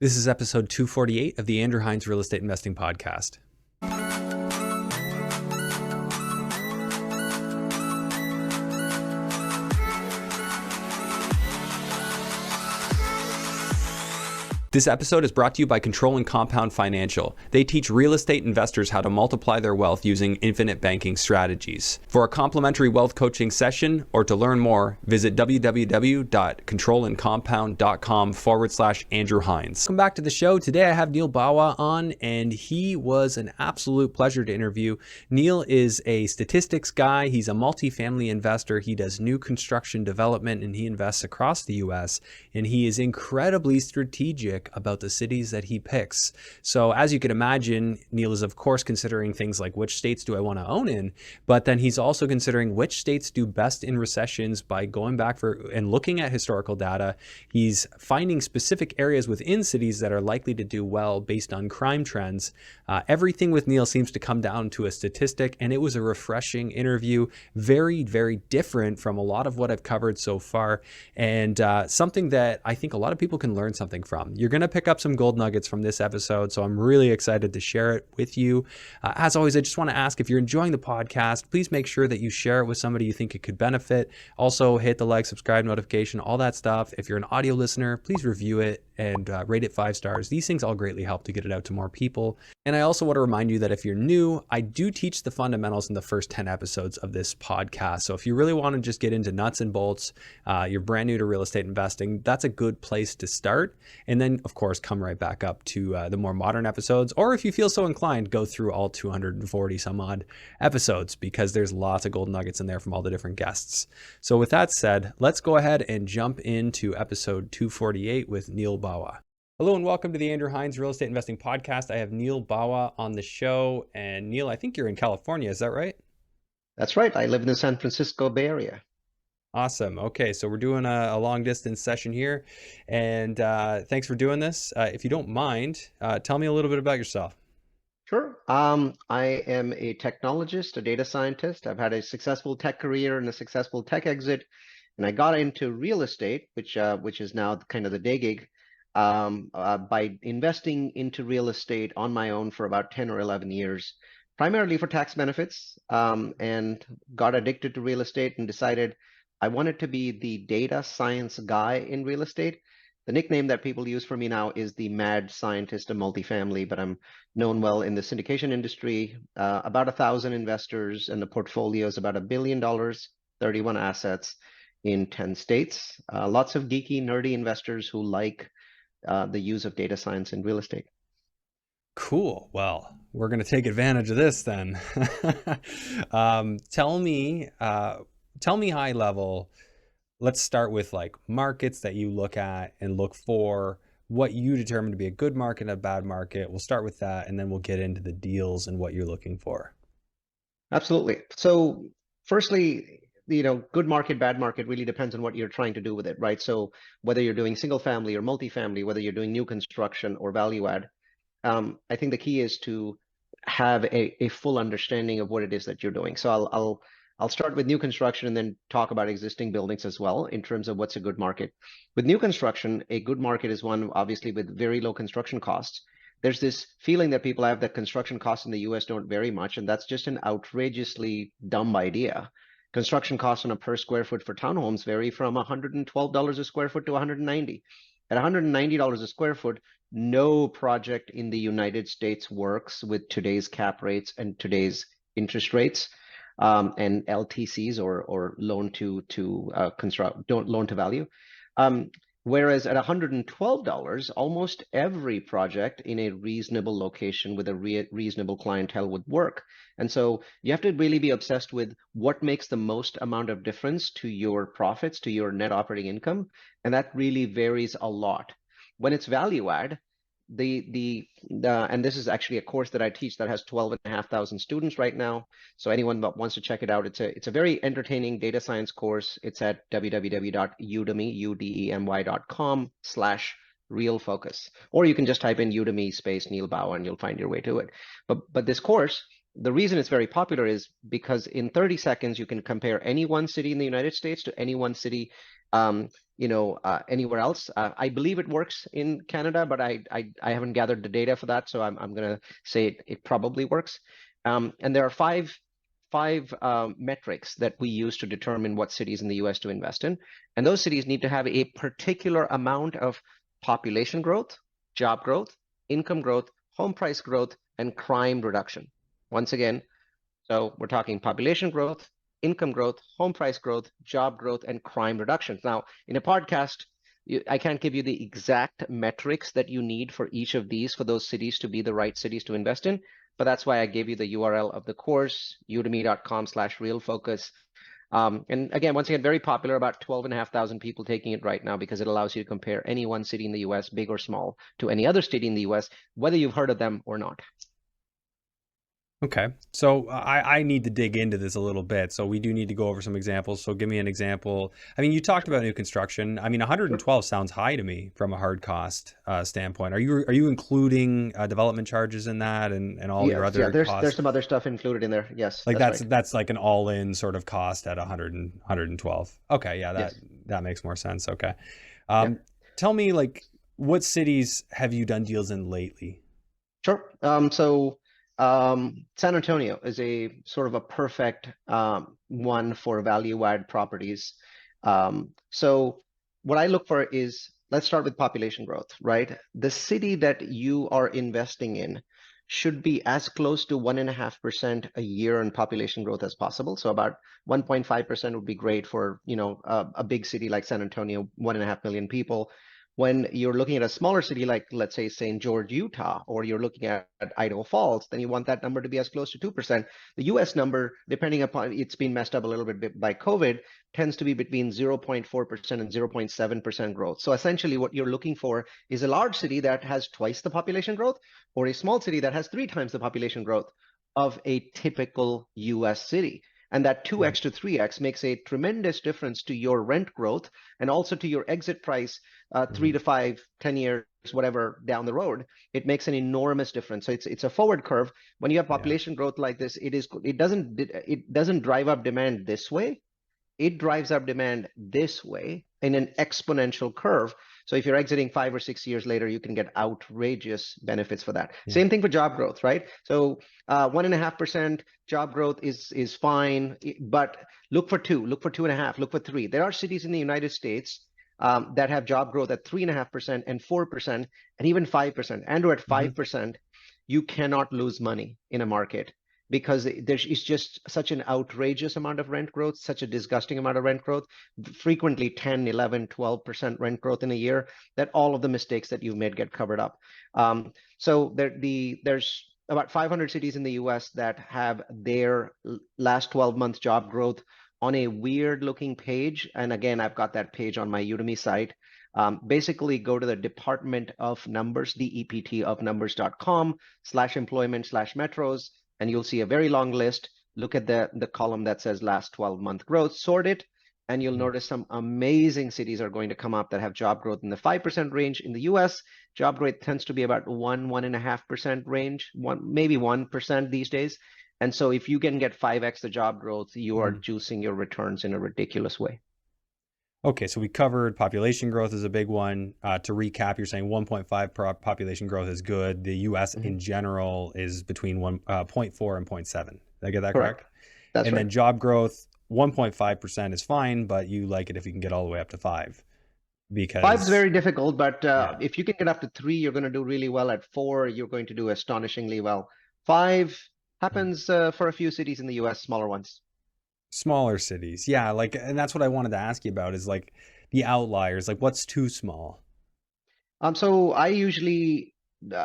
This is episode 248 of the Andrew Hines Real Estate Investing Podcast. This episode is brought to you by Control and Compound Financial. They teach real estate investors how to multiply their wealth using infinite banking strategies. For a complimentary wealth coaching session or to learn more, visit www.controlandcompound.com/Andrew Hines. Welcome back to the show. Today I have Neal Bawa on, and he was an absolute pleasure to interview. Neal is a statistics guy. He's a multifamily investor. He does new construction development, and he invests across the U.S., and he is incredibly strategic about the cities that he picks. So as you can imagine, Neal is of course considering things like which states do I want to own in, but then he's also considering which states do best in recessions by going back and looking at historical data. He's finding specific areas within cities that are likely to do well based on crime trends. Everything with Neal seems to come down to a statistic, and it was a refreshing interview, very, very different from a lot of what I've covered so far, and something that I think a lot of people can learn something from. You're going to pick up some gold nuggets from this episode, so I'm really excited to share it with you. As always, I just want to ask, if you're enjoying the podcast, please make sure that you share it with somebody you think it could benefit. Also, hit the like, subscribe, notification, all that stuff. If you're an audio listener, please review it and rate it 5 stars. These things all greatly help to get it out to more people. And I also want to remind you that if you're new, I do teach the fundamentals in the first 10 episodes of this podcast. So if you really want to just get into nuts and bolts, you're brand new to real estate investing, that's a good place to start. And then, of course, come right back up to the more modern episodes. Or if you feel so inclined, go through all 240 some odd episodes, because there's lots of gold nuggets in there from all the different guests. So with that said, let's go ahead and jump into episode 248 with Neal Bawa. Hello and welcome to the Andrew Hines Real Estate Investing Podcast. I have Neal Bawa on the show. And Neal, I think you're in California, is that right? That's right. I live in the San Francisco Bay Area. Awesome. Okay, so we're doing a long distance session here, and thanks for doing this. If you don't mind, tell me a little bit about yourself. Sure. I am a technologist, a data scientist. I've had a successful tech career and a successful tech exit, and I got into real estate, which is now kind of the day gig, by investing into real estate on my own for about 10 or 11 years, primarily for tax benefits, and got addicted to real estate and decided I wanted to be the data science guy in real estate. The nickname that people use for me now is the mad scientist of multifamily, but I'm known well in the syndication industry. About 1,000 investors, and the portfolio is about $1 billion, 31 assets in 10 states. Lots of geeky, nerdy investors who like the use of data science in real estate. Cool. Well, we're going to take advantage of this then. Tell me high level. Let's start with like markets that you look at and look for, what you determine to be a good market and a bad market. We'll start with that, and then we'll get into the deals and what you're looking for. Absolutely. So firstly, good market, bad market really depends on what you're trying to do with it, right? So whether you're doing single family or multifamily, whether you're doing new construction or value add, I think the key is to have a full understanding of what it is that you're doing. So I'll start with new construction and then talk about existing buildings as well in terms of what's a good market. With new construction, a good market is one obviously with very low construction costs. There's this feeling that people have that construction costs in the US don't vary much, and that's just an outrageously dumb idea. Construction costs on a per square foot for townhomes vary from $112 a square foot to $190. At $190 a square foot, no project in the United States works with today's cap rates and today's interest rates, and LTCs or loan to value. Whereas at $112, almost every project in a reasonable location with a reasonable clientele would work. And so you have to really be obsessed with what makes the most amount of difference to your profits, to your net operating income. And that really varies a lot. When it's value add, and this is actually a course that I teach that has 12,500 students right now. So anyone that wants to check it out, it's a very entertaining data science course. It's at www.udemy.com/realfocus, or you can just type in Udemy space Neal Bawa and you'll find your way to it. But this course the reason it's very popular is because in 30 seconds you can compare any one city in the United States to any one city, anywhere else. I believe it works in Canada, but I haven't gathered the data for that, so I'm gonna say it probably works. And there are five metrics that we use to determine what cities in the US to invest in. And those cities need to have a particular amount of population growth, job growth, income growth, home price growth, and crime reduction. Once again, so we're talking population growth, income growth, home price growth, job growth, and crime reductions. Now, in a podcast, I can't give you the exact metrics that you need for each of these for those cities to be the right cities to invest in. But that's why I gave you the URL of the course, udemy.com/realfocus. And again, once again, very popular, about 12,500 people taking it right now because it allows you to compare any one city in the US, big or small, to any other city in the US, whether you've heard of them or not. Okay. So I need to dig into this a little bit. So we do need to go over some examples. So give me an example. I mean, you talked about new construction. I mean, 112 sounds high to me from a hard cost standpoint. Are you including development charges in that and all your Yes, yeah, other there's costs? some other stuff included in there. Yes, Like that's right. that's like an all-in sort of cost at 112. Okay, yeah, that Yes. that makes more sense. Okay. Yeah. Tell me, like, what cities have you done deals in lately? Sure. San Antonio is a sort of a perfect one for value add properties. So what I look for is, let's start with population growth, right? The city that you are investing in should be as close to 1.5% a year in population growth as possible. So about 1.5% would be great for, a big city like San Antonio, 1.5 million people. When you're looking at a smaller city like, let's say, St. George, Utah, or you're looking at Idaho Falls, then you want that number to be as close to 2%. The US number, depending upon, it's been messed up a little bit by COVID, tends to be between 0.4% and 0.7% growth. So essentially what you're looking for is a large city that has twice the population growth, or a small city that has 3 times the population growth of a typical US city. And that 2x to 3x makes a tremendous difference to your rent growth and also to your exit price 3 Mhm. to 5, 10 years, whatever down the road. It makes an enormous difference. So it's a forward curve. When you have Yeah. population growth like this, it doesn't drive up demand this way. It drives up demand this way in an exponential curve. So if you're exiting 5 or 6 years later, you can get outrageous benefits for that. Yeah. Same thing for job growth, right? So 1.5% job growth is fine, but look for 2, look for 2.5, look for 3. There are cities in the United States that have job growth at 3.5% and 4% and even 5%. And at Mhm. 5%, you cannot lose money in a market because it's just such an outrageous amount of rent growth, such a disgusting amount of rent growth, frequently 10, 11, 12% rent growth in a year, that all of the mistakes that you've made get covered up. So there's about 500 cities in the US that have their last 12-month job growth on a weird looking page. And again, I've got that page on my Udemy site. Basically, go to the Department of Numbers, DEPT of numbers.com/employment/metros, and you'll see a very long list. Look at the column that says last 12-month growth, sort it, and you'll Mhm. notice some amazing cities are going to come up that have job growth in the 5% range. In the US, job growth tends to be about 1.5% range, maybe 1% these days. And so if you can get 5x the job growth, you are Mhm. juicing your returns in a ridiculous way. Okay, so we covered population growth is a big one. To recap, you're saying 1.5 population growth is good. The U.S. Mhm. in general is between zero point 0.4 and zero point 0.7. Did I get that Correct. correct? That's And right. then job growth, 1.5% is fine, but you like it if you can get all the way up to 5 Five is because, very difficult, but yeah. if you can get up to 3, you're going to do really well. At 4, you're going to do astonishingly well. 5 Mm. happens for a few cities in the US, smaller ones. Smaller cities. Yeah, like, and that's what I wanted to ask you about is like the outliers, like what's too small? So I usually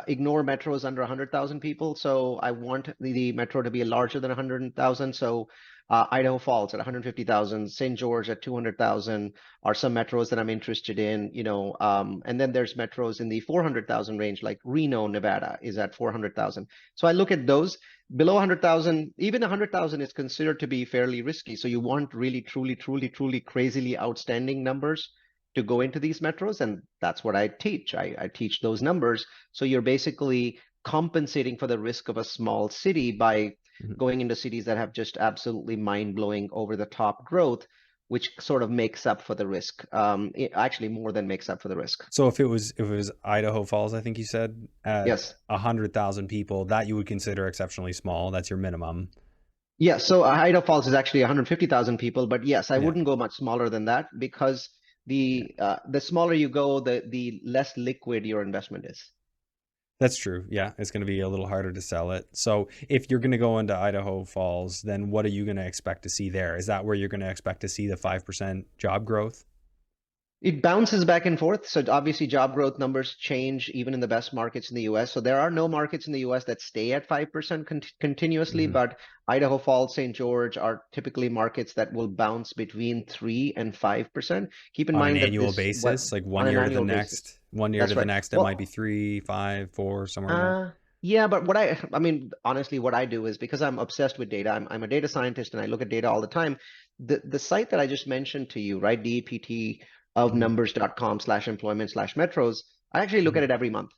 ignore metros under 100,000 people. So I want the metro to be larger than 100,000. So Idaho Falls at 150,000, St. George at 200,000 are some metros that I'm interested in, and then there's metros in the 400,000 range, like Reno, Nevada is at 400,000. So I look at those. Below 100,000, even 100,000 is considered to be fairly risky. So you want really, truly, truly, truly crazily outstanding numbers to go into these metros, and that's what I teach. I teach those numbers. So you're basically compensating for the risk of a small city by Mhm. going into cities that have just absolutely mind-blowing over-the-top growth, which sort of makes up for the risk. It actually more than makes up for the risk. So if it was Idaho Falls, I think you said at Yes. 100,000 people, that you would consider exceptionally small. That's your minimum. Yeah, so Idaho Falls is actually 150,000 people, but yes, I Yeah. wouldn't go much smaller than that because Yeah. the smaller you go, the less liquid your investment is. That's true. Yeah, it's going to be a little harder to sell it. So if you're going to go into Idaho Falls, then what are you going to expect to see there? Is that where you're going to expect to see the 5% job growth? It bounces back and forth. So obviously job growth numbers change even in the best markets in the US. So there are no markets in the US that stay at 5% continuously, Hmm. but Idaho Falls, St. George are typically markets that will bounce between 3 and 5%. Keep in On an mind that annual this what basis, like on one an year to the annual basis. next, one year to That's the right. next, it might be Well, 3, 5, 4, somewhere in there. yeah, but I mean, honestly, what I do is because I'm obsessed with data, I'm a data scientist and I look at data all the time. The site that I just mentioned to you, right? DEPT of Hmm. numbers.com/employment/metros, I actually look Hmm. at it every month.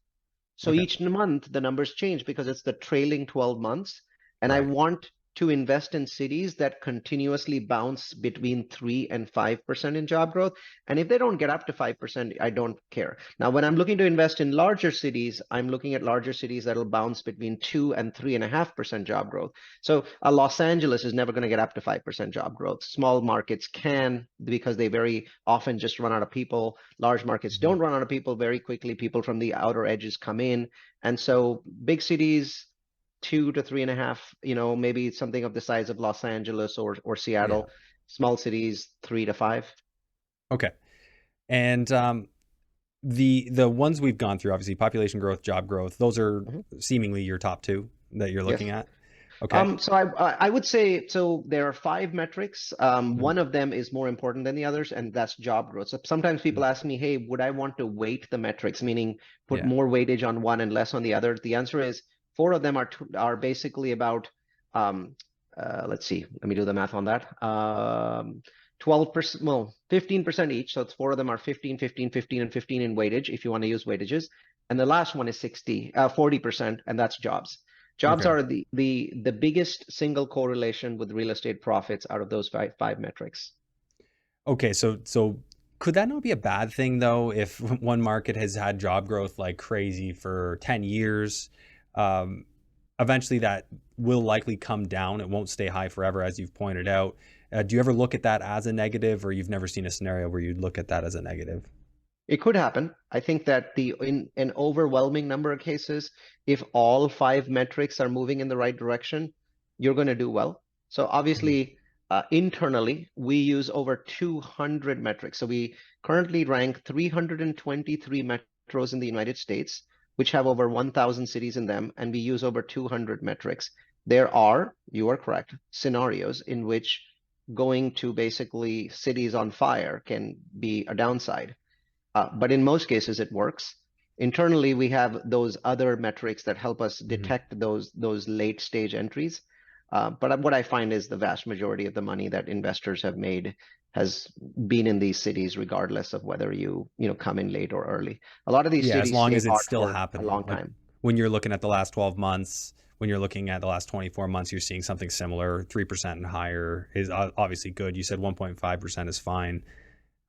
So Okay. each month the numbers change because it's the trailing 12 months. And I Right. want to invest in cities that continuously bounce between 3 and 5% in job growth. And if they don't get up to 5%, I don't care. Now, when I'm looking to invest in larger cities, I'm looking at larger cities that'll bounce between 2 and 3.5% job growth. So Los Angeles is never going to get up to 5% job growth. Small markets can because they very often just run out of people. Large markets Hmm. don't run out of people very quickly. People from the outer edges come in. And so big cities, 2 to 3.5, maybe something of the size of Los Angeles or Yeah. Seattle. Small cities, 3 to 5. Okay. And the ones we've gone through, obviously, population growth, job growth, those are Mhm. seemingly your top two that you're Yes. looking at. Okay. So I would say so there are 5 metrics. Mhm. One of them is more important than the others, and that's job growth. So sometimes people ask me, "Hey, would I want to weight the metrics, meaning put Yeah. more weightage on one and less on the other?" The answer is four of them are basically about. Um, let's see, let me do the math on that. 12%, well, 15% each. So it's four of them are 15, 15, 15, and 15 in weightage if you want to use weightages. And the last one is 40%, and that's jobs. Jobs Okay. are the biggest single correlation with real estate profits out of those five metrics. Okay. So could that not be a bad thing though if one market has had job growth like crazy for 10 years? Um, Eventually that will likely come down. It won't stay high forever, as you've pointed out. Do you ever look at that as a negative, or you've never seen a scenario where you'd look at that as a negative? It could happen. I think that in an overwhelming number of cases, if all 5 metrics are moving in the right direction, you're going to do well. So Mhm. obviously, internally, we use over 200 metrics. So we currently rank 323 metros in the United States, which have over 1,000 cities in them, and we use over 200 metrics. There are, you are correct, scenarios in which going to basically cities on fire can be a downside. But in most cases, it works. Internally, we have those other metrics that help us Mhm. detect those late stage entries. But what I find is the vast majority of the money that investors have made has been in these cities, regardless of whether you come in late or early. A lot of these Yeah, as cities long stay as it's hot still for a happening. long Like time. when you're looking at the last 12 months, when you're looking at the last 24 months, you're seeing something similar. 3% and higher is obviously good. You said 1.5% is fine.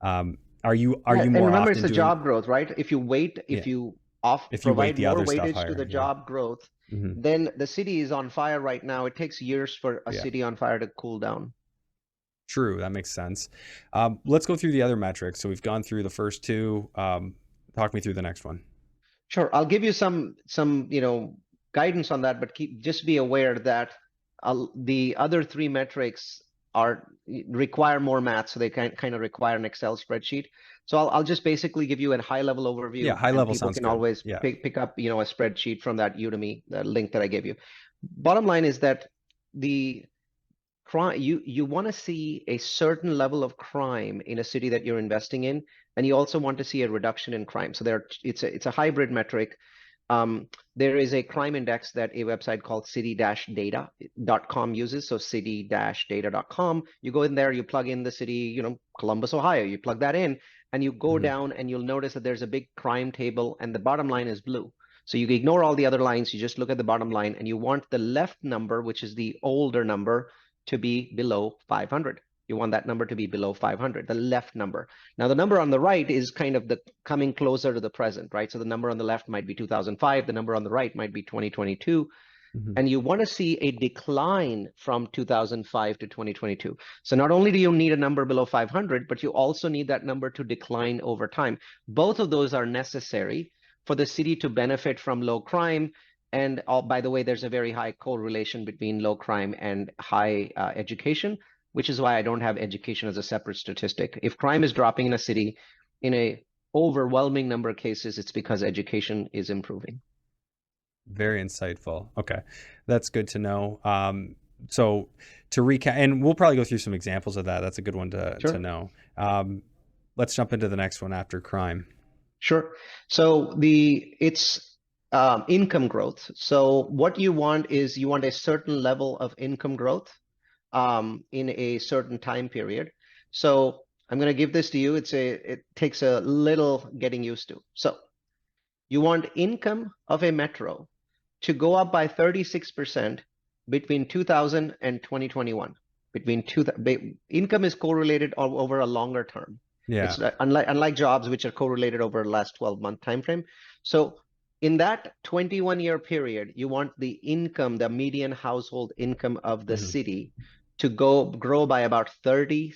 Are Yeah, you and more remember, it's often the doing? job growth, right? Yeah, If you off if you weight provide the more other stuff weightage to the higher. Yeah. job growth, Hmm. then the city is on fire right now. It takes years for a Yeah. city on fire to cool down. True. That makes sense. Let's go through the other metrics. So we've gone through the first two. Talk me through the next one. Sure, I'll give you some guidance on that, but just be aware that the other 3 metrics are require more math, so they kind of require an Excel spreadsheet. So I'll just basically give you a high level Yeah, overview, high and level people sounds can good. always Yeah. pick up a spreadsheet from that Udemy link that I gave you. Bottom line is that the crime you want to see a certain level of crime in a city that you're investing in, and you also want to see a reduction in crime. So it's a hybrid metric. There is a crime index that a website called city-data.com uses. So city-data.com, you go in there, you plug in the city, Columbus, Ohio, you plug that in, and you go Hmm. down and you'll notice that there's a big crime table, and the bottom line is blue. So you ignore all the other lines, you just look at the bottom line, and you want the left number, which is the older number, to be below 500. You want that number to be below 500, the left number. Now, the number on the right is kind of the coming closer to the present, right? So the number on the left might be 2005, the number on the right might be 2022. And you want to see a decline from 2005 to 2022. So not only do you need a number below 500, but you also need that number to decline over time. Both of those are necessary for the city to benefit from low crime. And by the way, there's a very high correlation between low crime and high education, which is why I don't have education as a separate statistic. If crime is dropping in a city, in a overwhelming number of cases, it's because education is improving. Very insightful. Okay, that's good to know. So to recap, and we'll probably go through some examples of that. That's a good one to know. Let's jump into the next one after crime. Sure. So it's income growth. So what you want is you want a certain level of income growth in a certain time period. So I'm going to give this to you. It takes a little getting used to. So you want income of a metro to go up by 36% between 2000 and 2021. Income is correlated over a longer term. Yeah. It's unlike jobs, which are correlated over the last 12-month time frame. So in that 21-year period, you want the income, the median household income of the city to grow by about 36%,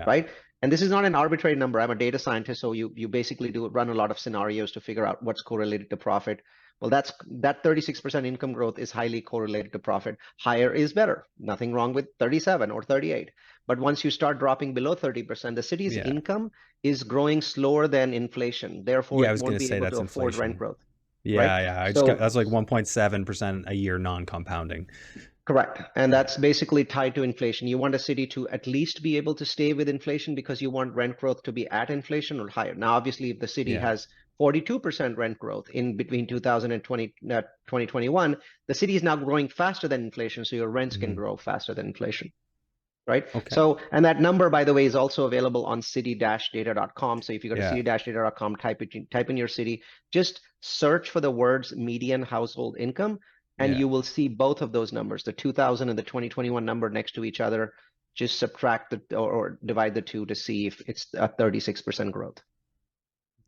right? And this is not an arbitrary number. I'm a data scientist, so you basically run a lot of scenarios to figure out what's correlated to profit. Well, that 36% income growth is highly correlated to profit. Higher is better. Nothing wrong with 37 or 38. But once you start dropping below 30%, the city's income is growing slower than inflation. Therefore, it won't be able to afford rent growth. Yeah, right? That's like 1.7% a year non-compounding. Correct. And that's basically tied to inflation. You want a city to at least be able to stay with inflation because you want rent growth to be at inflation or higher. Now, obviously, if the city has 42% rent growth in between 2000 and 2021, the city is now growing faster than inflation, so your rents can grow faster than inflation, right? Okay. So, and that number, by the way, is also available on city-data.com. So if you go to city-data.com, type in your city, just search for the words median household income, and you will see both of those numbers, the 2000 and the 2021 number next to each other. Just subtract or divide the two to see if it's a 36% growth.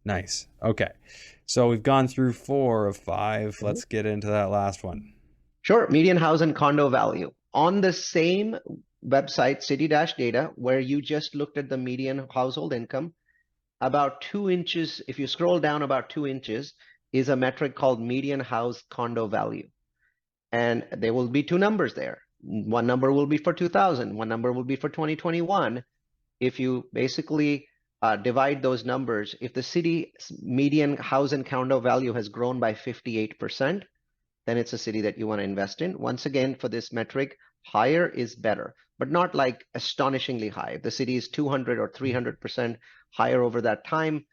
Nice. Okay. So we've gone through 4 of 5. Let's get into that last one. Sure. Median house and condo value. On the same website, city-data, where you just looked at the median household income, about 2 inches, if you scroll down about 2 inches, is a metric called median house condo value. And there will be 2 numbers there. One number will be for 2000, one number will be for 2021. If you basically divide those numbers, if the city's median house and condo value has grown by 58%, then it's a city that you want to invest in. Once again, for this metric, higher is better, but not like astonishingly high. If the city is 200 or 300% higher over that time,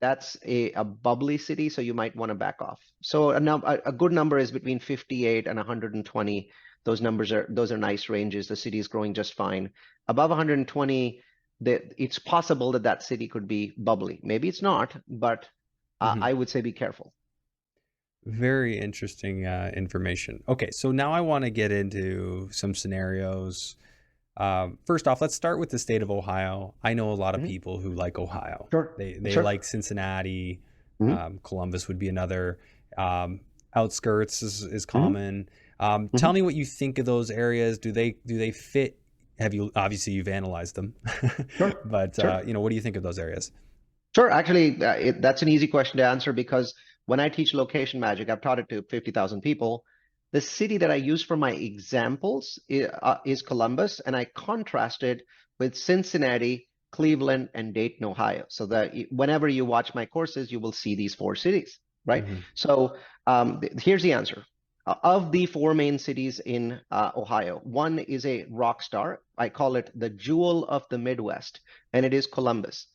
that's a bubbly city, so you might want to back off. So a good number is between 58 and 120. Those are nice ranges. The city is growing just fine. Above 120, it's possible that city could be bubbly. Maybe it's not, but I would say be careful. Very interesting information. Okay, so now I want to get into some scenarios. First off, let's start with the state of Ohio. I know a lot of people who like Ohio. Sure. They like Cincinnati. Columbus would be another. Outskirts is common. Tell me what you think of those areas. Do they fit? Obviously you've analyzed them, but what do you think of those areas? Sure. Actually, that's an easy question to answer because when I teach location magic, I've taught it to 50,000 people. The city that I use for my examples is Columbus, and I contrasted with Cincinnati, Cleveland, and Dayton, Ohio. So that whenever you watch my courses, you will see these 4 cities, right? So here's the answer. Of the 4 main cities in Ohio, one is a rock star. I call it the jewel of the Midwest, and it is Columbus.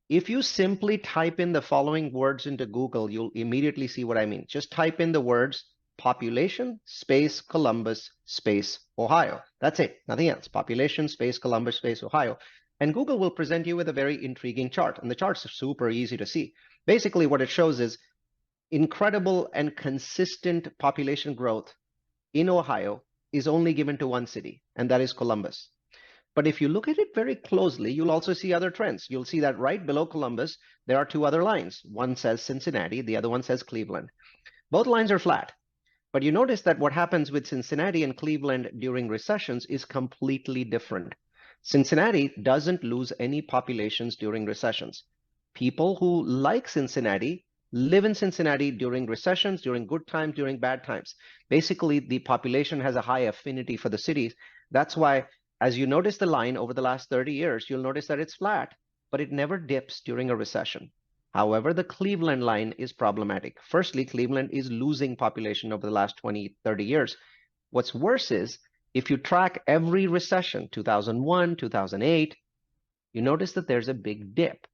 If you simply type in the following words into Google, you'll immediately see what I mean. Just type in the words population space Columbus space Ohio. That's it, nothing else. Population space Columbus space Ohio. And Google will present you with a very intriguing chart. And the chart's super easy to see. Basically, what it shows is incredible and consistent population growth in Ohio is only given to one city, and that is Columbus. But if you look at it very closely, you'll also see other trends. You'll see that right below Columbus, there are two other lines. One says Cincinnati, the other one says Cleveland. Both lines are flat. But you notice that what happens with Cincinnati and Cleveland during recessions is completely different. Cincinnati doesn't lose any populations during recessions. People who like Cincinnati live in Cincinnati during recessions, during good times, during bad times. Basically, the population has a high affinity for the cities. That's why, as you notice the line over the last 30 years, you'll notice that it's flat, but it never dips during a recession. However, the Cleveland line is problematic. Firstly, Cleveland is losing population over the last 20, 30 years. What's worse is, if you track every recession, 2001, 2008, you notice that there's a big dip.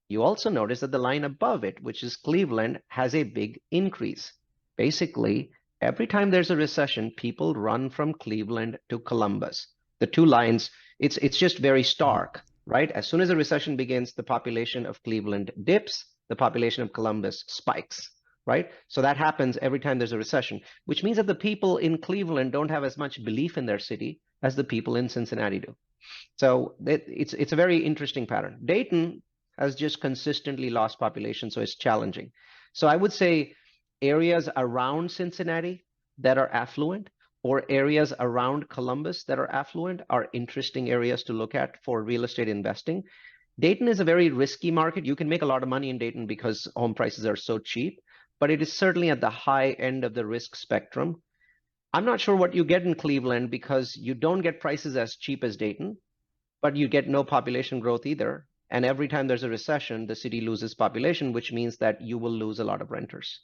You also notice that the line above it, which is Cleveland, has a big increase. Basically, every time there's a recession, people run from Cleveland to Columbus. The two lines, it's just very stark, right? As soon as a recession begins, the population of Cleveland dips, the population of Columbus spikes, right? So that happens every time there's a recession, which means that the people in Cleveland don't have as much belief in their city as the people in Cincinnati do. So it's a very interesting pattern. Dayton has just consistently lost population, so it's challenging. So I would say areas around Cincinnati that are affluent, or areas around Columbus that are affluent, are interesting areas to look at for real estate investing. Dayton is a very risky market. You can make a lot of money in Dayton because home prices are so cheap, but it is certainly at the high end of the risk spectrum. I'm not sure what you get in Cleveland because you don't get prices as cheap as Dayton, but you get no population growth either. And every time there's a recession, the city loses population, which means that you will lose a lot of renters.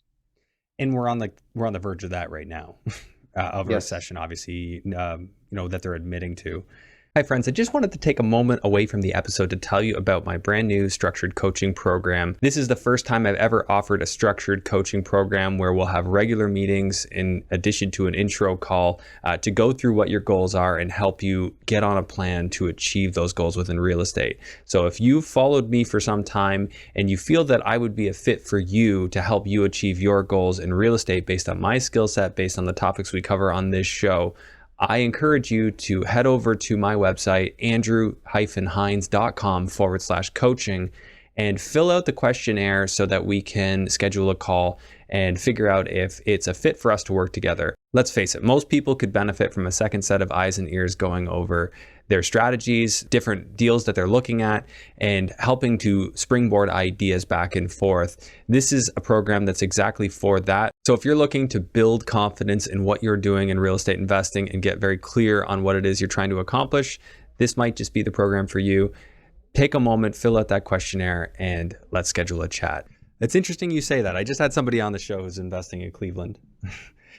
And we're on the verge of that right now, of a Yes. recession, obviously, that they're admitting to. Hi, friends. I just wanted to take a moment away from the episode to tell you about my brand new structured coaching program. This is the first time I've ever offered a structured coaching program where we'll have regular meetings in addition to an intro call to go through what your goals are and help you get on a plan to achieve those goals within real estate. So if you've followed me for some time and you feel that I would be a fit for you to help you achieve your goals in real estate based on my skill set, based on the topics we cover on this show, I encourage you to head over to my website, andrew-hines.com/coaching, and fill out the questionnaire so that we can schedule a call and figure out if it's a fit for us to work together. Let's face it, most people could benefit from a second set of eyes and ears going over their strategies, different deals that they're looking at, and helping to springboard ideas back and forth. This is a program that's exactly for that. So if you're looking to build confidence in what you're doing in real estate investing and get very clear on what it is you're trying to accomplish, this might just be the program for you. Take a moment, fill out that questionnaire, and let's schedule a chat. It's interesting you say that. I just had somebody on the show who's investing in Cleveland.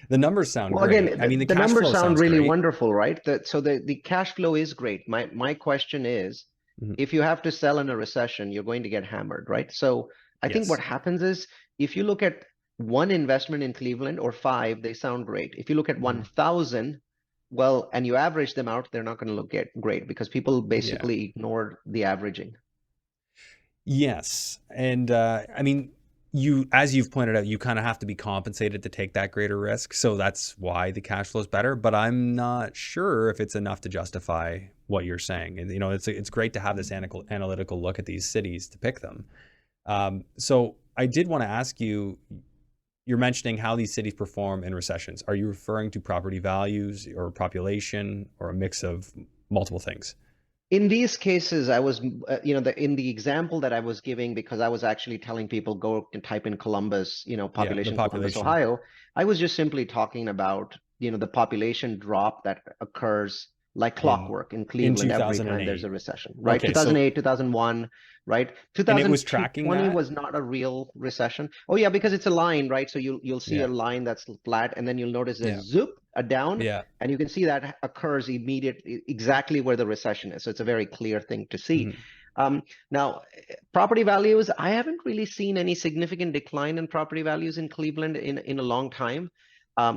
The numbers sound great. Again, I mean, the the cash numbers flow sound sounds really great. wonderful, right? So the cash flow is great. My question is, Mhm. if you have to sell in a recession, you're going to get hammered, right? So I think what Yes. happens is, if you look at one investment in Cleveland or five, they sound great. If you look at 1,000, well, and you average them out, they're not going to look great because people Yeah. basically ignore the averaging. Yes. And I mean, as you've pointed out, you kind of have to be compensated to take that greater risk. So that's why the cash flow is better. But I'm not sure if it's enough to justify what you're saying. And, it's great to have this analytical look at these cities to pick them. So I did want to ask you, you're mentioning how these cities perform in recessions. Are you referring to property values or population or a mix of multiple things? In these cases, I was, in the example that I was giving, because I was actually telling people go and type in Columbus, Yeah, the population Columbus, population. Ohio. I was just simply talking about, the population drop that occurs like in clockwork in Cleveland every time there's a 2008. recession, right? Okay, so 2008, 2001, right? and it was tracking 2020 that. was not a real recession. Oh yeah, because it's a line, right? So you'll see a Yeah, line that's flat, and then you'll notice a yeah, zoop, a down, yeah. and you can see that occurs immediately, exactly where the recession is. So it's a very clear thing to see. Mhm. Now, property values, I haven't really seen any significant decline in property values in Cleveland in a long time.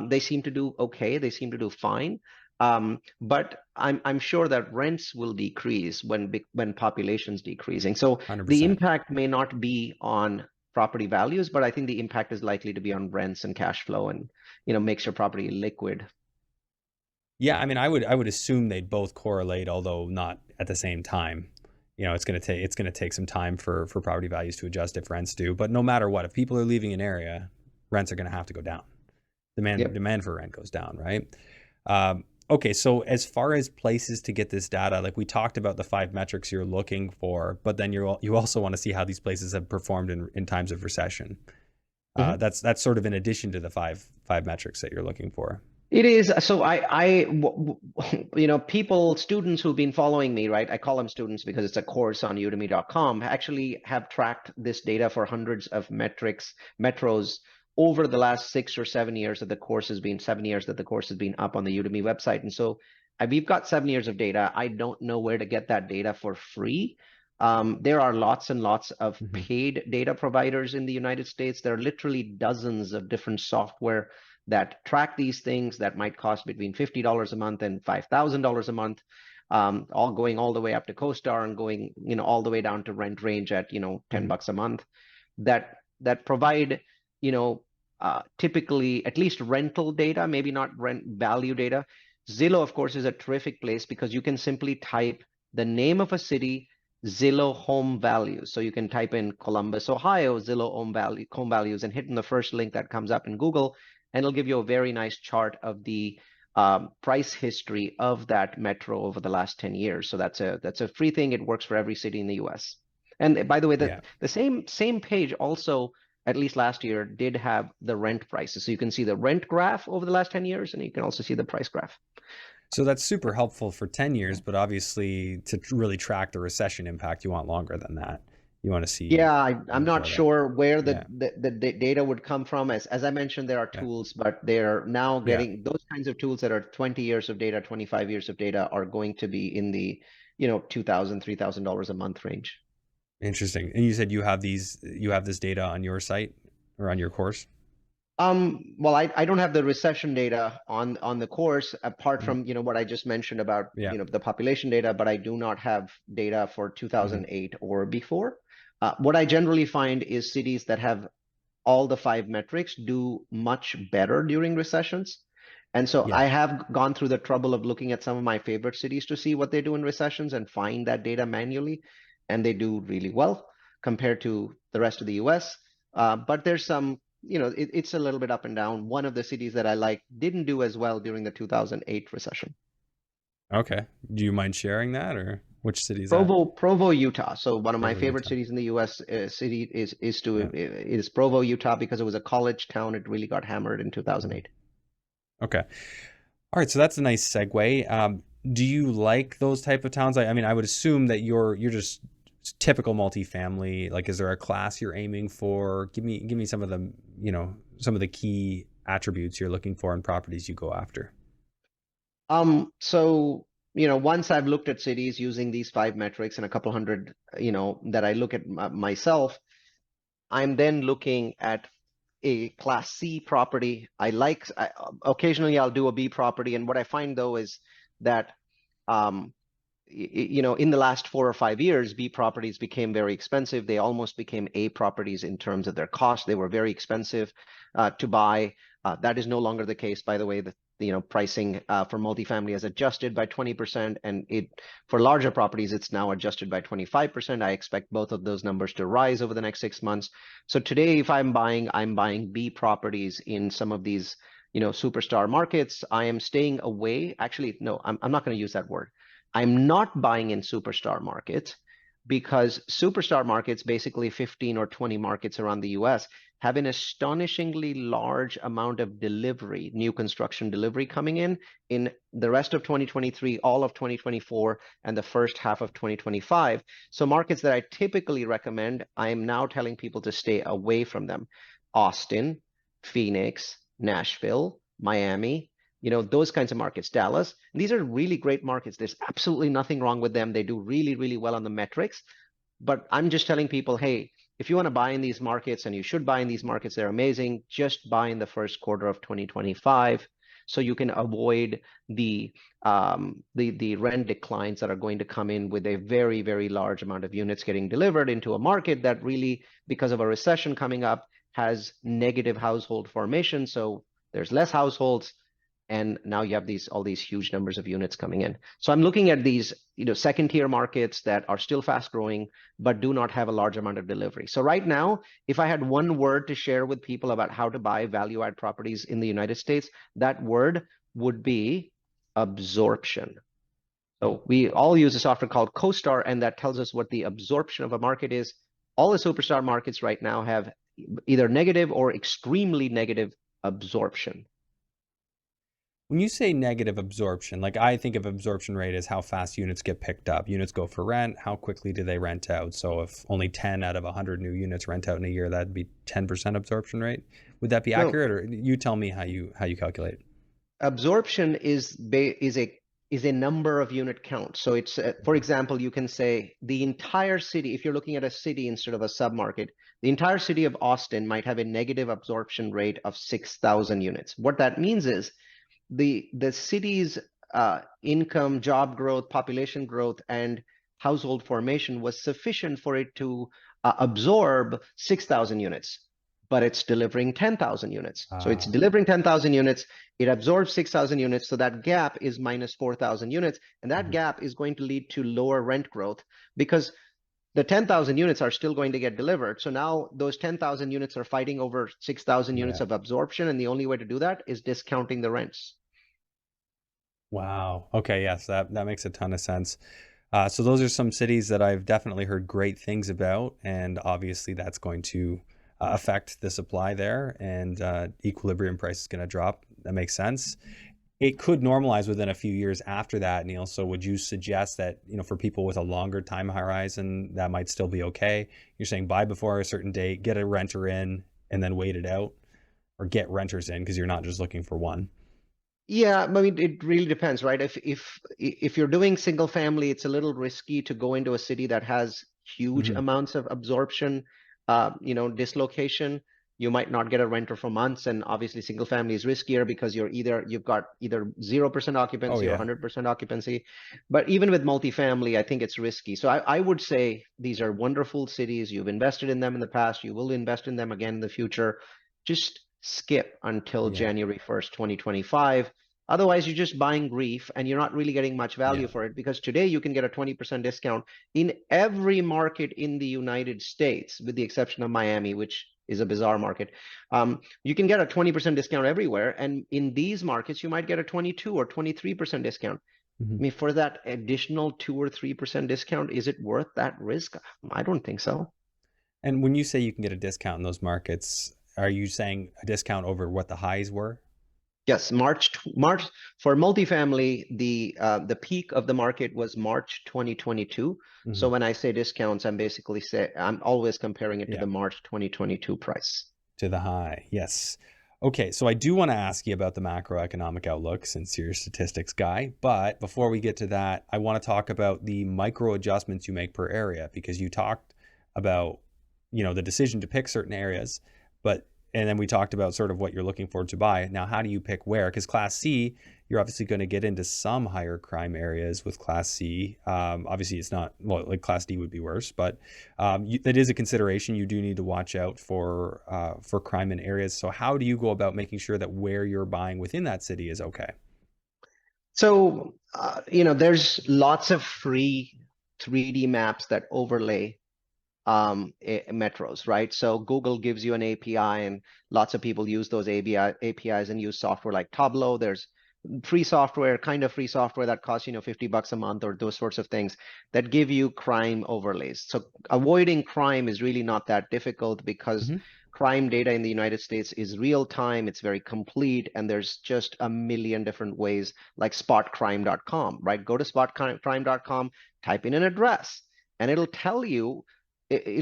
They seem to do okay. They seem to do fine. But I'm sure that rents will decrease when population's decreasing. So the 100%. impact may not be on property values, but I think the impact is likely to be on rents and cash flow and, makes your property liquid. Yeah, I mean, I would assume they'd both correlate, although not at the same time. It's gonna take some time for property values to adjust if rents do. But no matter what, if people are leaving an area, rents are gonna have to go down. Demand Yep. demand for rent goes down, right? Okay, so as far as places to get this data, like we talked about the 5 metrics you're looking for, but then you also want to see how these places have performed in times of recession. Mhm. That's sort of in addition to the five metrics that you're looking for. It is. So people, students who've been following me, right? I call them students because it's a course on udemy.com, actually have tracked this data for hundreds of metros over the last 6 or 7 years that the course has been, 7 years that the course has been up on the Udemy website. And so we've got 7 years of data. I don't know where to get that data for free. There are lots and lots of Hmm. paid data providers in the United States. There are literally dozens of different software that track these things that might cost between $50 a month and $5,000 a month, all going all the way up to CoStar and going, all the way down to Rent Range at, Hmm. $10 a month, that provide, typically at least rental data, maybe not rent value data. Zillow, of course, is a terrific place because you can simply type the name of a city, Zillow home values. So you can type in Columbus, Ohio, Zillow home values, and hit in the first link that comes up in Google, and it'll give you a very nice chart of the price history of that metro over the last 10 years. So that's a free thing. It works for every city in the US. And by the way, Yeah. the same page also, at least last year, did have the rent prices. So you can see the rent graph over the last 10 years, and you can also see the price graph. So that's super helpful for 10 years, but obviously to really track the recession impact, you want longer than that. You want to see Yeah, I'm not before that. sure where Yeah. the data would come from. As I mentioned, there are Yeah. tools, but they're now Yeah. getting those kinds of tools that are 20 years of data, 25 years of data are going to be in the, $2,000, $3,000 a month range. Interesting. And you said you have this data on your site or on your course? Well, I don't have the recession data on the course apart Mhm. from, what I just mentioned about, Yeah. the population data, but I do not have data for Hmm. 2008 or before. What I generally find is cities that have all the 5 metrics do much better during recessions. And so I Yeah. have gone through the trouble of looking at some of my favorite cities to see what they do in recessions and find that data manually, and they do really well compared to the rest of the US. But there's some, it's a little bit up and down. One of the cities that I like didn't do as well during the 2008 recession. Okay. Do you mind sharing that, or which city is that? Provo, Utah. So one of my Provo, favorite Utah. cities in the U.S. City Yeah. is Provo, Utah, because it was a college town. It really got hammered in Mhm. 2008. Okay. All right. So that's a nice segue. Do you like those type of towns? I mean, I would assume that you're just typical multifamily. Like, is there a class you're aiming for? Give me some of the some of the key attributes you're looking for in properties you go after. So, once I've looked at cities using these 5 metrics and a couple hundred, that I look at myself, I'm then looking at a Class C property. Occasionally I'll do a B property, and what I find though is that um, in the last 4 or 5 years, B properties became very expensive. They almost became A properties in terms of their cost. They were very expensive to buy. That is no longer the case, by the way. The pricing for multifamily has adjusted by 20%, and for larger properties, it's now adjusted by 25%. I expect both of those numbers to rise over the next 6 months. So today, if I'm buying B properties in some of these, superstar markets. I am staying away. Actually, no, I'm not going to use that word. I'm not buying in superstar markets because superstar markets, basically 15 or 20 markets around the US, have an astonishingly large amount of delivery, new construction delivery coming in the rest of 2023, all of 2024, and the first half of 2025. So markets that I typically recommend, I am now telling people to stay away from them. Austin, Phoenix, Nashville, Miami, those kinds of markets, Dallas. These are really great markets. There's absolutely nothing wrong with them. They do really, really well on the metrics. But I'm just telling people, hey, if you want to buy in these markets, and you should buy in these markets, they're amazing, just buy in the first quarter of 2025. so you can avoid the rent declines that are going to come in with a very, very large amount of units getting delivered into a market that really, because of a recession coming up, has negative household formation. So there's less households, and now you have all these huge numbers of units coming in. So I'm looking at these, second tier markets that are still fast growing, but do not have a large amount of delivery. So right now, if I had one word to share with people about how to buy value add properties in the United States, that word would be absorption. So we all use a software called CoStar, and that tells us what the absorption of a market is. All the superstar markets right now have either negative or extremely negative absorption. When you say negative absorption, like I think of absorption rate as how fast units get picked up. Units go for rent, how quickly do they rent out? So if only 10 out of 100 new units rent out in a year, that'd be 10% absorption rate. Would that be accurate, or you tell me how you calculate it? Absorption is a number of unit count. So it's, for example, you can say the entire city, if you're looking at a city instead of a submarket, the entire city of Austin might have a negative absorption rate of 6,000 units. What that means is the city's income, job growth, population growth, and household formation was sufficient for it to absorb 6,000 units, but it's delivering 10,000 units. So it's delivering 10,000 units, it absorbs 6,000 units, so that gap is minus 4,000 units, and that gap is going to lead to lower rent growth because the 10,000 units are still going to get delivered. So now those 10,000 units are fighting over 6,000 units of absorption, and the only way to do that is discounting the rents. Wow. Okay. Yes, that makes a ton of sense. So those are some cities that I've definitely heard great things about, and obviously that's going to affect the supply there, and equilibrium price is going to drop. That makes sense. It could normalize within a few years after that, Neal. So would you suggest that, for people with a longer time horizon, that might still be okay? You're saying buy before a certain date, get a renter in, and then wait it out, or get renters in because you're not just looking for one. Yeah, I mean, it really depends, right? If you're doing single family, it's a little risky to go into a city that has huge amounts of absorption, dislocation. You might not get a renter for months, and obviously single family is riskier because you've got either 0% occupancy or 100% occupancy. But even with multifamily, I think it's risky. So I would say these are wonderful cities. You've invested in them in the past. You will invest in them again in the future. Just skip until January 1st, 2025. Otherwise, you're just buying grief and you're not really getting much value for it, because today you can get a 20% discount in every market in the United States, with the exception of Miami, which is a bizarre market. You can get a 20% discount everywhere. And in these markets, you might get a 22 or 23% discount. I mean, for that additional 2 or 3% discount, is it worth that risk? I don't think so. And when you say you can get a discount in those markets, are you saying a discount over what the highs were? Yes, March for multifamily, the peak of the market was March 2022. So when I say discounts, I'm always comparing it to the March 2022 price. To the high, yes. Okay, so I do want to ask you about the macroeconomic outlook since you're a statistics guy. But before we get to that, I want to talk about the micro adjustments you make per area, because you talked about, the decision to pick certain areas, and then we talked about sort of what you're looking for to buy. Now, how do you pick where? Because Class C, you're obviously going to get into some higher crime areas with Class C. Obviously, it's not, well, like Class D would be worse, but that is a consideration. You do need to watch out for crime in areas. So how do you go about making sure that where you're buying within that city is okay? So, there's lots of free 3D maps that overlay metros, right? So Google gives you an API, and lots of people use those APIs and use software like Tableau. There's free software, kind of free software that costs, $50 a month, or those sorts of things that give you crime overlays. So avoiding crime is really not that difficult, because crime data in the United States is real time, it's very complete, and there's just a million different ways, like spotcrime.com, right? Go to spotcrime.com, type in an address, and it'll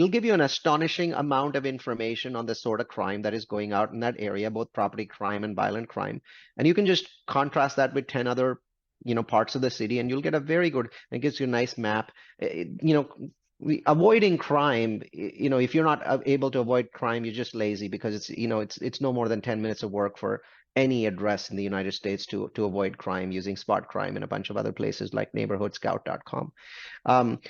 give you an astonishing amount of information on the sort of crime that is going out in that area, both property crime and violent crime. And you can just contrast that with 10 other, parts of the city, and you'll get a very good, it gives you a nice map. avoiding crime, if you're not able to avoid crime, you're just lazy, because it's no more than 10 minutes of work for any address in the United States to avoid crime using Spot Crime and a bunch of other places like neighborhoodscout.com. Um,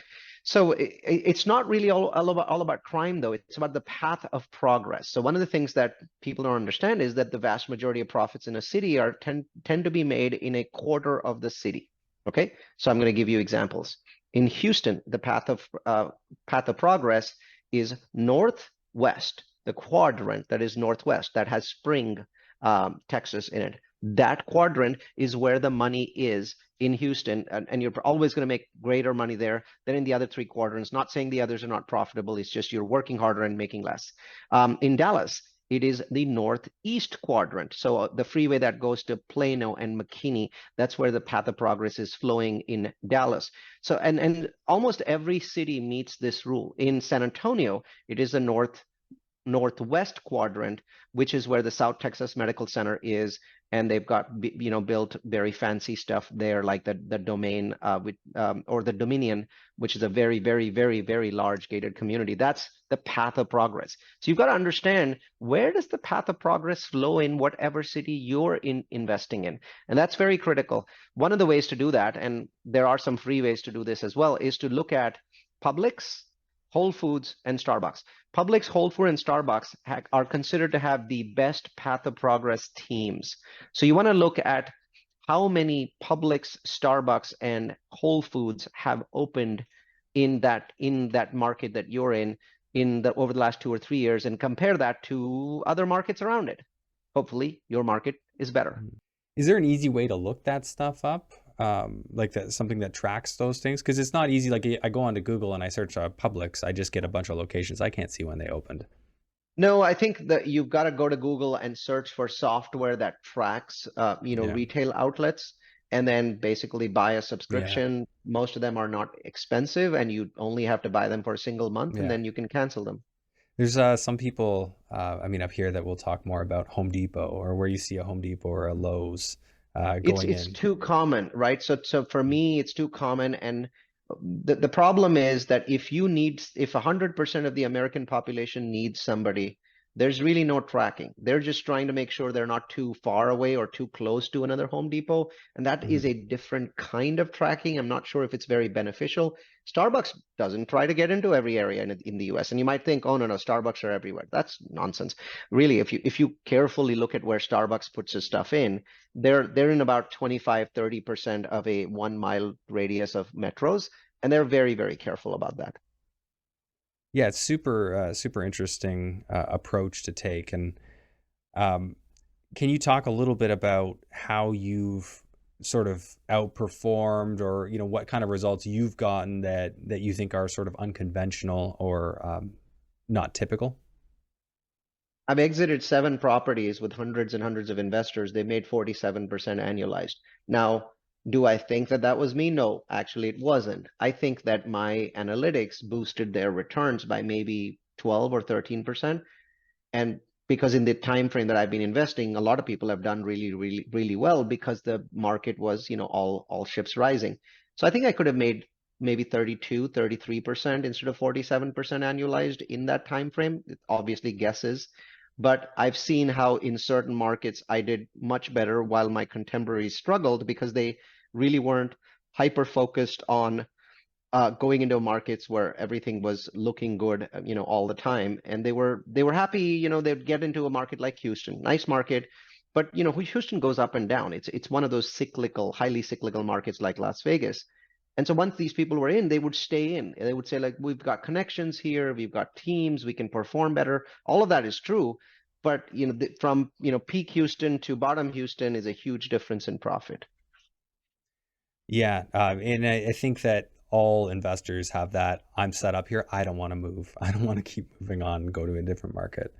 so it's not really all about crime, though. It's about the path of progress. So one of the things that people don't understand is that the vast majority of profits in a city tend to be made in a quarter of the city. Okay, so I'm going to give you examples. In Houston, the path of progress is northwest, the quadrant that is northwest that has Spring, Texas in it. That quadrant is where the money is in Houston, and you're always going to make greater money there than in the other three quadrants. Not saying the others are not profitable, it's just you're working harder and making less. In Dallas, it is the northeast quadrant. So the freeway that goes to Plano and McKinney, that's where the path of progress is flowing in Dallas. So and almost every city meets this rule. In San Antonio, it is the northwest quadrant, which is where the South Texas Medical Center is, and they've got built very fancy stuff there, like the domain or the Dominion, which is a very, very, very, very large gated community. That's the path of progress. So you've got to understand, where does the path of progress flow in whatever city you're investing in, and that's very critical. One of the ways to do that, and there are some free ways to do this as well, is to look at Publix, Whole Foods, and Starbucks. Publix, Whole Foods, and Starbucks are considered to have the best path of progress teams. So you want to look at how many Publix, Starbucks, and Whole Foods have opened in that market that you're in over the last 2 or 3 years, and compare that to other markets around it. Hopefully, your market is better. Is there an easy way to look that stuff up? Like that, something that tracks those things? Because it's not easy. Like I go onto Google and I search Publix, I just get a bunch of locations. I can't see when they opened. No, I think that you've got to go to Google and search for software that tracks, Yeah. retail outlets, and then basically buy a Yeah. subscription. Most of them are not expensive, and you only have to buy them for a single month, and Yeah. then you can cancel them. There's some people, I mean, up here that will talk more about Home Depot, or where you see a Home Depot or a Lowe's It's going it's in. too common, right? So for me, it's too common, and the problem is that if 100% of the American population needs somebody, there's really no tracking. They're just trying to make sure they're not too far away or too close to another Home Depot, and that is Mhm. a different kind of tracking. I'm not sure if it's very beneficial. Starbucks doesn't try to get into every area in the US, and you might think, oh no, Starbucks are everywhere. That's nonsense. Really, if you carefully look at where Starbucks puts his stuff in, they're in about 25-30% of a 1 mile radius of metros, and they're very, very careful about that. Yeah, it's super interesting approach to take. And um, can you talk a little bit about how you've sort of outperformed, or what kind of results you've gotten that you think are sort of unconventional or not typical? I've exited 7 properties with hundreds and hundreds of investors. They made 47% annualized. Now, do I think that that was me? No, actually, it wasn't. I think that my analytics boosted their returns by maybe 12 or 13%. And because in the time frame that I've been investing, a lot of people have done really, really, really well, because the market was, all ships rising. So I think I could have made maybe 32, 33% instead of 47% annualized in that time frame. Obviously guesses, but I've seen how in certain markets I did much better while my contemporaries struggled, because they really weren't hyper focused on going into markets where everything was looking good, all the time, and they were happy. They'd get into a market like Houston, nice market, but Houston goes up and down. It's one of those cyclical, highly cyclical markets like Las Vegas. And so once these people were in, they would stay in. They would say, like, we've got connections here, we've got teams, we can perform better. All of that is true, but from peak Houston to bottom Houston is a huge difference in profit. Yeah, and I think that all investors have that. I'm set up here. I don't want to move. I don't want to keep moving on and go to a different market.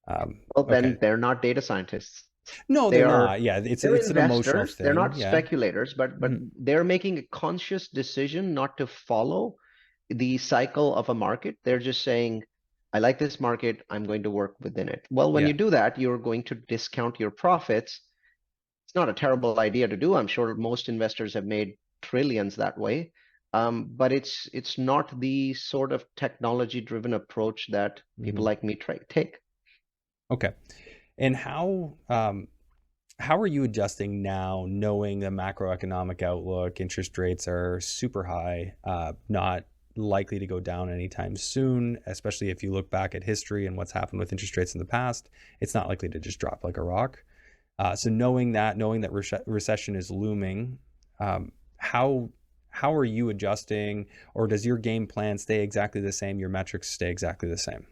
Well, Okay. then they're not data scientists. No, They they're are not. Yeah, it's they're it's an emotional investors. They're thing. not Yeah. speculators, but Mhm. they're making a conscious decision not to follow the cycle of a market. They're just saying, I like this market, I'm going to work within it. Well, when Yeah. you do that, you're going to discount your profits. It's not a terrible idea to do. I'm sure most investors have made trillions that way. but it's not the sort of technology-driven approach that people like me take. Okay. And how are you adjusting now, knowing the macroeconomic outlook, interest rates are super high, not likely to go down anytime soon, especially if you look back at history and what's happened with interest rates in the past, it's not likely to just drop like a rock. So knowing that recession is looming, how are you adjusting, or does your game plan stay exactly the same? Your metrics stay exactly the same?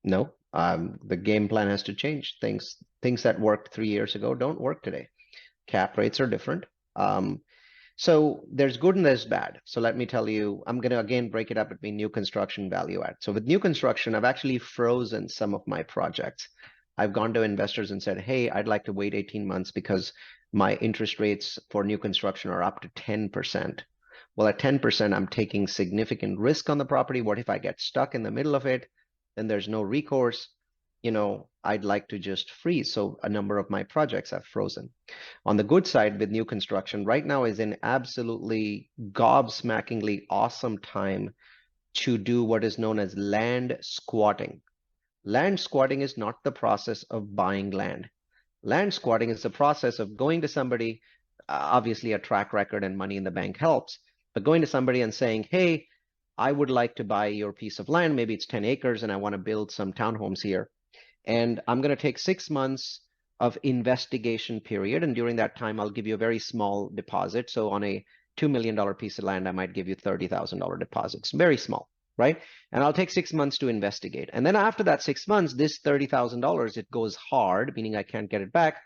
No, the game plan has to change. Things that worked 3 years ago don't work today. Cap rates are different. Um, so there's good and there's bad. So let me tell you, I'm going to again break it up between new construction, value add. So with new construction, I've actually frozen some of my projects. I've gone to investors and said, hey, I'd like to wait 18 months because my interest rates for new construction are up to 10%. Well, at 10%, I'm taking significant risk on the property. What if I get stuck in the middle of it? Then there's no recourse. I'd like to just freeze. So a number of my projects have frozen. On the good side, with new construction, right now is an absolutely gobsmackingly awesome time to do what is known as land squatting. Land squatting is not the process of buying land. Land squatting is the process of going to somebody, obviously a track record and money in the bank helps, but going to somebody and saying, hey, I would like to buy your piece of land. Maybe it's 10 acres and I want to build some townhomes here. And I'm going to take 6 months of investigation period. And during that time, I'll give you a very small deposit. So on a $2 million piece of land, I might give you $30,000 deposits, very small, right? And I'll take 6 months to investigate. And then after that 6 months, this $30,000, it goes hard, meaning I can't get it back,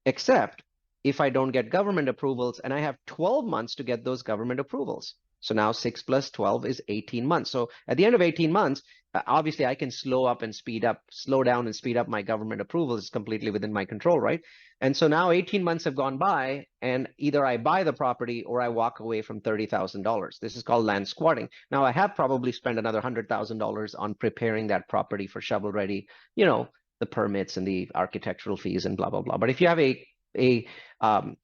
except if I don't get government approvals, and I have 12 months to get those government approvals. So now 6 plus 12 is 18 months. So at the end of 18 months, obviously I can slow down and speed up my government approvals. It's completely within my control, right? And so now 18 months have gone by, and either I buy the property or I walk away from $30,000. This is called land squatting. Now I have probably spent another $100,000 on preparing that property for shovel ready, the permits and the architectural fees and blah, blah, blah. But if you have a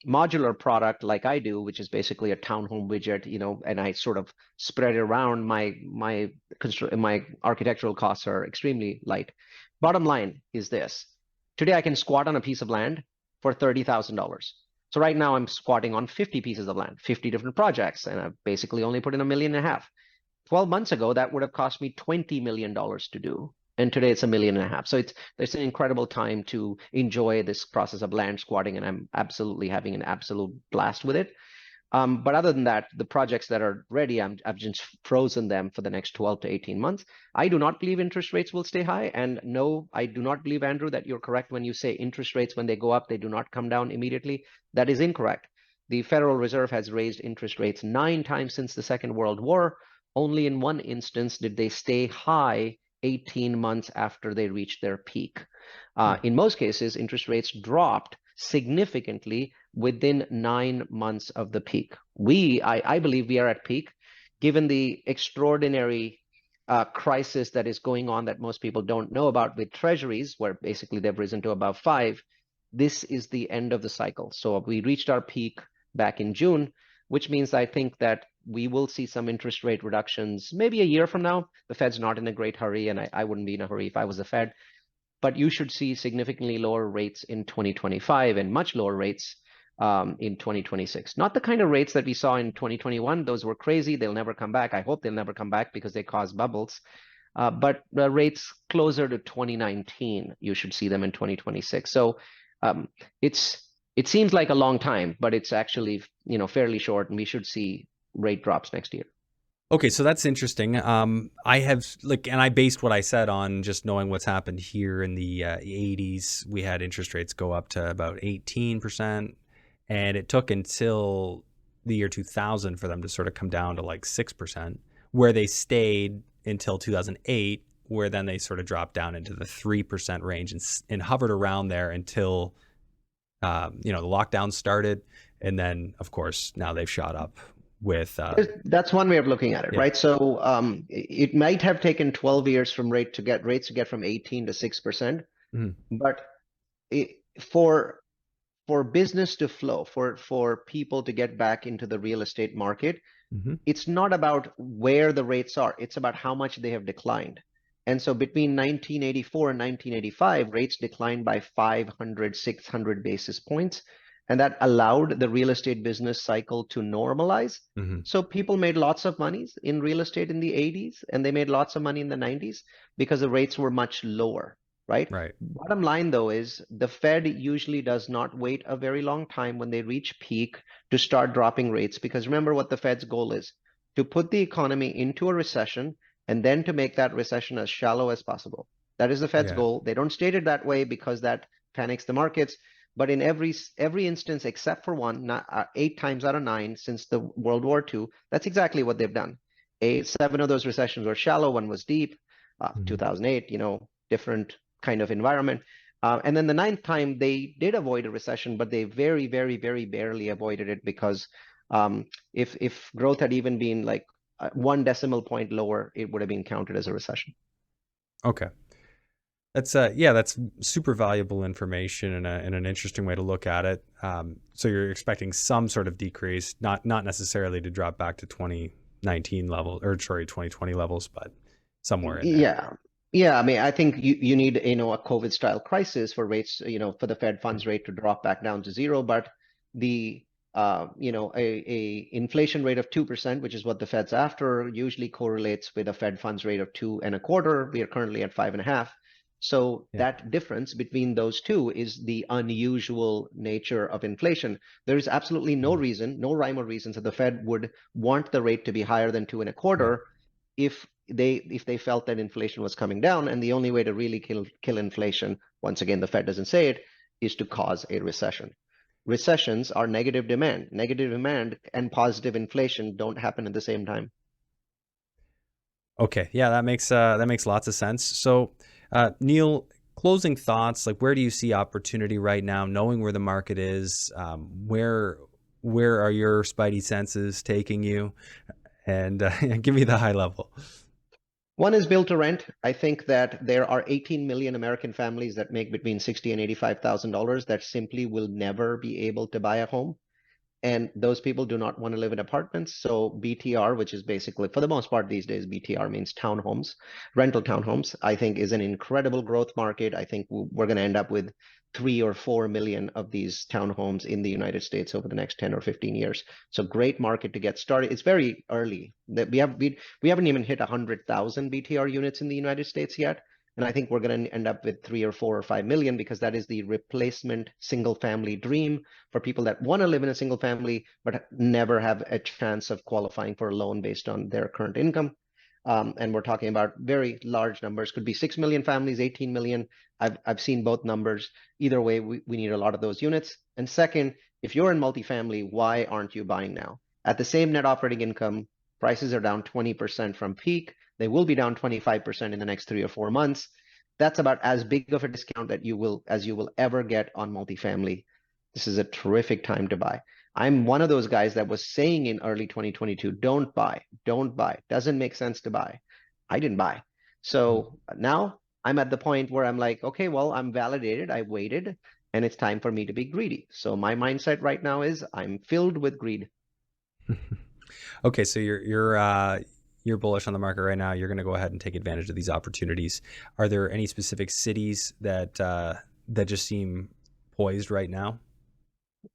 modular product like I do, which is basically a townhome widget, and I sort of spread it around, my architectural costs are extremely light. Bottom line is this. Today I can squat on a piece of land for $30,000. So right now I'm squatting on 50 pieces of land, 50 different projects, and I've basically only put in $1.5 million. 12 months ago, that would have cost me $20 million to do. And today it's $1.5 million. So it's an incredible time to enjoy this process of land squatting, and I'm absolutely having an absolute blast with it. But other than that, the projects that are ready, I've just frozen them for the next 12 to 18 months. I do not believe interest rates will stay high. And no, I do not believe, Andrew, that you're correct when you say interest rates, when they go up, they do not come down immediately. That is incorrect. The Federal Reserve has raised interest rates 9 times since the Second World War. Only in one instance did they stay high 18 months after they reached their peak. In most cases, interest rates dropped significantly within 9 months of the peak. I believe we are at peak, given the extraordinary crisis that is going on that most people don't know about with treasuries, where basically they've risen to above 5. This is the end of the cycle. So we reached our peak back in June, which means I think that we will see some interest rate reductions maybe a year from now. The Fed's not in a great hurry, and I wouldn't be in a hurry if I was the Fed. But you should see significantly lower rates in 2025 and much lower rates in 2026. Not the kind of rates that we saw in 2021. Those were crazy. They'll never come back. I hope they'll never come back because they cause bubbles. But the rates closer to 2019, you should see them in 2026. So it seems like a long time, but it's actually fairly short, and we should see rate drops next year. Okay, so that's interesting. I have and I based what I said on just knowing what's happened here in the 80s. We had interest rates go up to about 18%, and it took until the year 2000 for them to sort of come down to like 6%, where they stayed until 2008, where then they sort of dropped down into the 3% range and hovered around there until the lockdown started, and then of course now they've shot up with that's one way of looking at it, right? So it might have taken 12 years from rates to get from 18 to 6%, but for business to flow, for people to get back into the real estate market, Hmm. It's not about where the rates are, it's about how much they have declined. And so between 1984 and 1985, rates declined by 500, 600 basis points. And that allowed the real estate business cycle to normalize. Hmm. So people made lots of money in real estate in the 80s, and they made lots of money in the 90s because the rates were much lower, right? Right. Bottom line, though, is the Fed usually does not wait a very long time when they reach peak to start dropping rates. Because remember what the Fed's goal is: to put the economy into a recession and then to make that recession as shallow as possible. That is the Fed's Yeah. goal. They don't state it that way because that panics the markets. But in every instance except for one, 8 times out of 9 since the World War II, that's exactly what they've done. 7 of those recessions were shallow, one was deep. Hmm. 2008, different kind of environment. And then the ninth time they did avoid a recession, but they very, very, very barely avoided it because if growth had even been like 1 decimal point lower, it would have been counted as a recession. Okay. That's yeah, that's super valuable information and an interesting way to look at it. So you're expecting some sort of decrease, not necessarily to drop back to 2019 level or sorry 2020 levels, but somewhere in there. Yeah. Yeah, I mean, I think you need, a COVID style crisis for rates, for the Fed funds rate to drop back down to zero. But the, a inflation rate of 2%, which is what the Fed's after, usually correlates with a Fed funds rate of 2.25. We are currently at 5.5. So Yeah. that difference between those two is the unusual nature of inflation. There is absolutely no Mhm. reason, no rhyme or reason that the Fed would want the rate to be higher than two and a Yeah. quarter if they felt that inflation was coming down. And the only way to really kill inflation, once again, the Fed doesn't say it, is to cause a recession. Recessions are negative demand. Negative demand and positive inflation don't happen at the same time. Okay. Yeah, that makes lots of sense. So, Neal, closing thoughts, like where do you see opportunity right now, knowing where the market is? Where are your spidey senses taking you? And give me the high level. One is built to rent. I think that there are 18 million American families that make between 60 and $85,000 that simply will never be able to buy a home. And those people do not want to live in apartments. So BTR, which is basically, for the most part these days, BTR means townhomes, rental townhomes, I think is an incredible growth market. I think we're going to end up with 3 or 4 million of these townhomes in the United States over the next 10 or 15 years. So great market to get started. It's very early. That we haven't even hit 100,000 BTR units in the United States yet. And I think we're going to end up with 3 or 4 or 5 million because that is the replacement single family dream for people that want to live in a single family but never have a chance of qualifying for a loan based on their current income. And we're talking about very large numbers. Could be 6 million families, 18 million. I've seen both numbers. Either way, we need a lot of those units. And second, if you're in multifamily, why aren't you buying now? At the same net operating income, prices are down 20% from peak. They will be down 25% in the next 3 or 4 months. That's about as big of a discount that you will ever get on multifamily. This is a terrific time to buy. I'm one of those guys that was saying in early 2022, don't buy, don't buy. Doesn't make sense to buy. I didn't buy. So now I'm at the point where I'm like, okay, well, I'm validated. I waited and it's time for me to be greedy. So my mindset right now is I'm filled with greed. Okay, so you're bullish on the market right now. You're going to go ahead and take advantage of these opportunities. Are there any specific cities that just seem poised right now?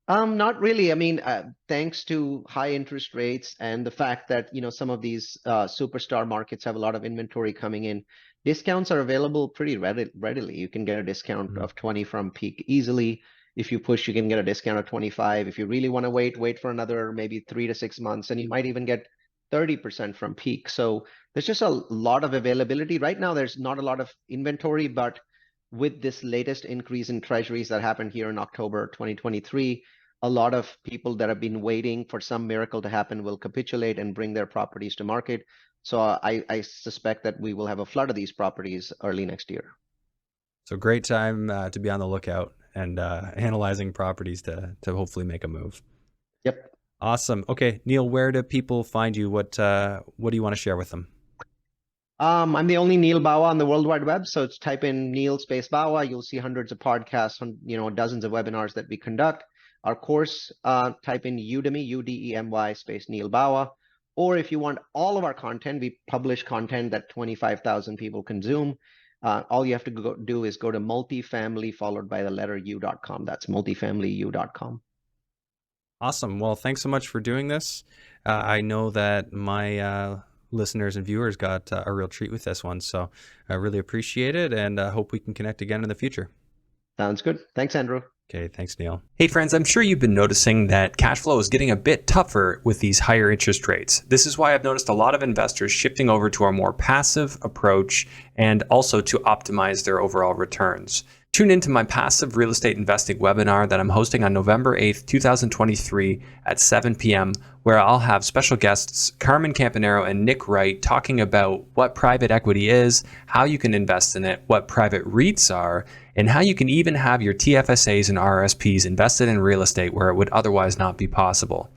Not really. I mean, thanks to high interest rates and the fact that, some of these superstar markets have a lot of inventory coming in, discounts are available pretty readily. You can get a discount Mhm. of 20 from peak easily. If you push, you can get a discount of 25. If you really want to wait for another maybe 3 to 6 months, and you might even get 30% from peak. So there's just a lot of availability. Right now, there's not a lot of inventory, but with this latest increase in treasuries that happened here in October 2023, a lot of people that have been waiting for some miracle to happen will capitulate and bring their properties to market. So I suspect that we will have a flood of these properties early next year. So great time to be on the lookout and analyzing properties to hopefully make a move. Yep. Awesome. Okay, Neal, where do people find you? What do you want to share with them? I'm the only Neal Bawa on the World Wide Web. So it's type in Neal space Bawa. You'll see hundreds of podcasts on, dozens of webinars that we conduct. Our course, type in Udemy, Udemy space Neal Bawa, Or if you want all of our content, we publish content that 25,000 people consume. All you have to do is go to multifamily followed by the letter u.com. That's multifamilyu.com. Awesome. Well, thanks so much for doing this. I know that my listeners and viewers got a real treat with this one. So I really appreciate it, and hope we can connect again in the future. Sounds good. Thanks, Andrew. Okay, thanks, Neal. Hey, friends, I'm sure you've been noticing that cash flow is getting a bit tougher with these higher interest rates. This is why I've noticed a lot of investors shifting over to a more passive approach and also to optimize their overall returns. Tune into my passive real estate investing webinar that I'm hosting on November 8th, 2023 at 7 p.m., where I'll have special guests Carmen Campanero and Nick Wright talking about what private equity is, how you can invest in it, what private REITs are, and how you can even have your TFSAs and RRSPs invested in real estate where it would otherwise not be possible.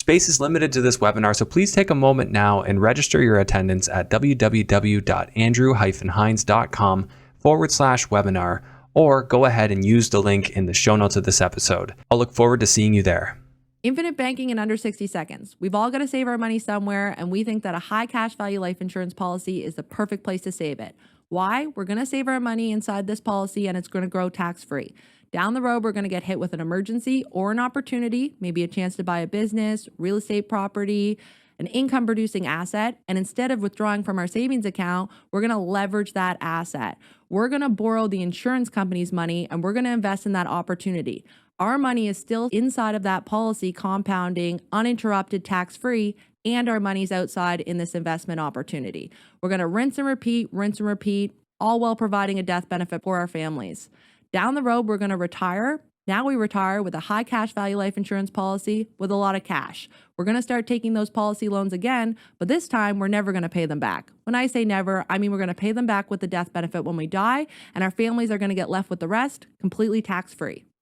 Space is limited to this webinar, so please take a moment now and register your attendance at www.andrew-hines.com/webinar, or go ahead and use the link in the show notes of this episode. I'll look forward to seeing you there. Infinite banking in under 60 seconds. We've all got to save our money somewhere, and we think that a high cash value life insurance policy is the perfect place to save it. Why? We're going to save our money inside this policy, and it's going to grow tax-free. Down the road, we're going to get hit with an emergency or an opportunity, maybe a chance to buy a business, real estate property, an income producing asset. And instead of withdrawing from our savings account, we're going to leverage that asset. We're going to borrow the insurance company's money, and we're going to invest in that opportunity. Our money is still inside of that policy, compounding, uninterrupted, tax-free, and our money's outside in this investment opportunity. We're going to rinse and repeat, all while providing a death benefit for our families. Down the road, we're going to retire. Now we retire with a high cash value life insurance policy with a lot of cash. We're going to start taking those policy loans again, but this time we're never going to pay them back. When I say never, I mean we're going to pay them back with the death benefit when we die, and our families are going to get left with the rest completely tax-free.